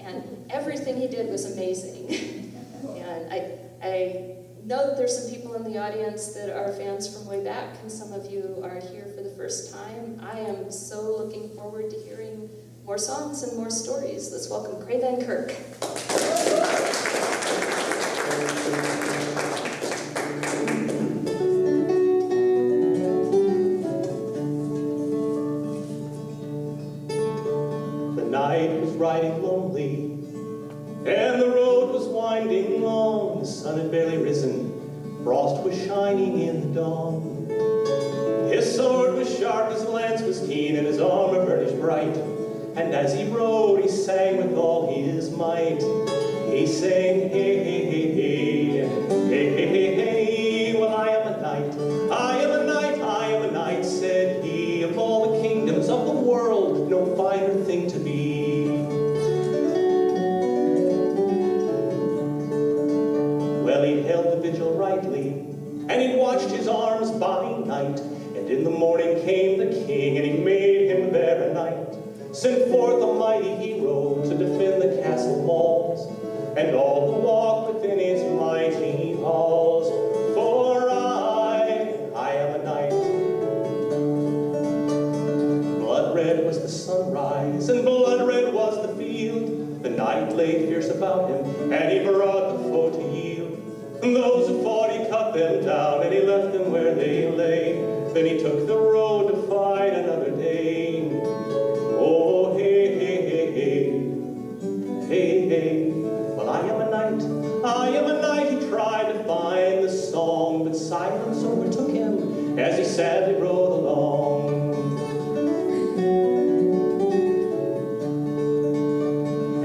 and everything he did was amazing. And I know that there's some people in the audience that are fans from way back, and some of you are here for the first time. I am so looking forward to hearing more songs and more stories. Let's welcome Kray Van Kirk. The night was riding lonely, and the road was winding long. The sun had barely risen, frost was shining in the dawn. His sword was sharp, his lance was keen, and his armor burnished bright. And as he rode, he sang with all his might. He sang, hey, hey, hey, hey, hey, hey, hey, hey. Well, I am a knight, I am a knight, I am a knight, said he. Of all the kingdoms of the world, no finer thing to be. Well, he held the vigil rightly, and he watched his arms by night. And in the morning came the king, and he made him there a knight. Sent forth a mighty hero to defend the castle walls, and all the walk within its mighty halls. For I am a knight. Blood red was the sunrise, and blood red was the field. The knight lay fierce about him, and he brought the foe to yield. And those who fought, he cut them down, and he left them where they lay. Then he took the road to fight another day. Oh, hey, hey, hey, hey, hey, hey. Well, I am a knight, I am a knight. He tried to find the song, but silence overtook him as he sadly rode along.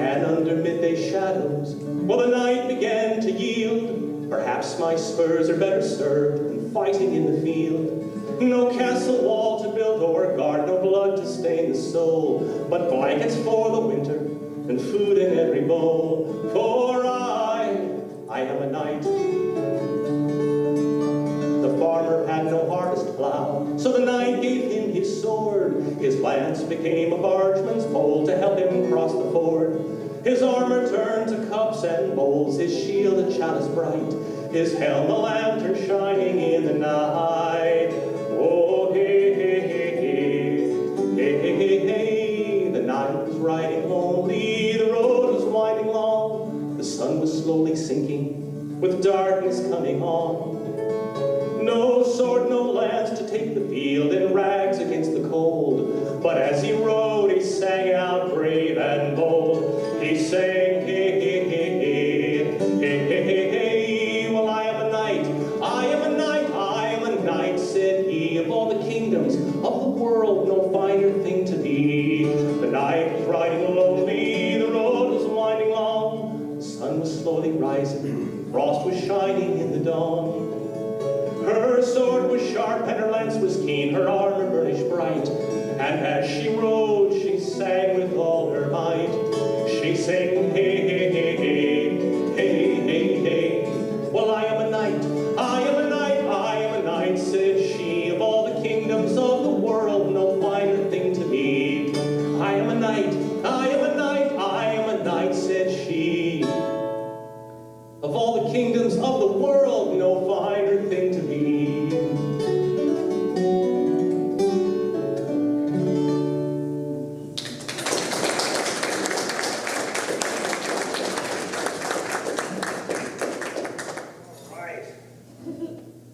And under midday shadows, well, the night began to yield. Perhaps my spurs are better served than fighting in the field. No castle wall to build or guard, no blood to stain the soul, but blankets for the winter and food in every bowl. For I am a knight. The farmer had no harvest plow, so the knight gave him his sword. His lance became a bargeman's pole to help him cross the ford. His armor turned to cups and bowls, his shield a chalice bright, his helm a lantern shining in the night. Oh, hey, hey, hey, hey, hey, hey, hey, hey. The night was riding lonely, the road was winding long. The sun was slowly sinking, with darkness coming on. No sword, no lance to take the field, in rags against the cold. But as he rode, he sang out brave and bold. He sang, hey, hey, hey, hey, hey, hey, hey, hey. Well, I am a knight, I am a knight, I am a knight, said he. Of all the kingdoms of the world, no finer thing to be. The night was riding lonely, the road was winding long. The sun was slowly rising, frost was shining in the dawn. Her sword was sharp and her lance was keen, her armor burnished bright. And as she rode, she sang with all her might. She sang, hey, hey, hey, hey, hey, hey, hey. Well, I am a knight, I am a knight, I am a knight, said she. Of all the kingdoms of the world, no finer thing to be. I am a knight, I am a knight, I am a knight, said she. Of all the kingdoms of the world, no finer thing to be.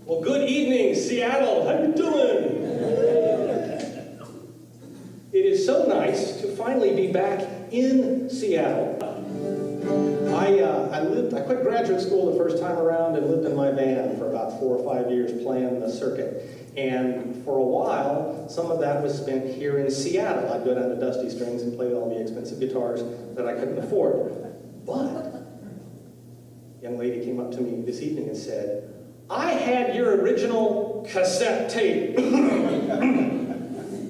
Well, good evening, Seattle. How you doing? It is so nice to finally be back in Seattle. I quit graduate school the first time around and lived in my van for about 4 or 5 years playing the circuit. And for a while, some of that was spent here in Seattle. I'd go down to Dusty Strings and play all the expensive guitars that I couldn't afford. But a young lady came up to me this evening and said, I had your original cassette tape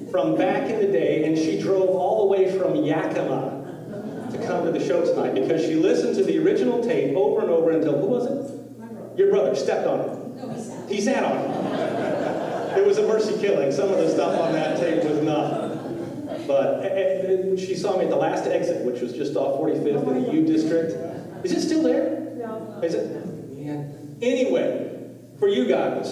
from back in the day, and she drove all the way from Yakima to come to the show tonight because she listened to the original tape over and over until, who was it? My brother. Your brother stepped on it. No, he sat. He sat on it. It was a mercy killing. Some of the stuff on that tape was not. But she saw me at the last exit, which was just off 45th in the U District. Is it still there? No. Is it? Yeah. Anyway, for you guys,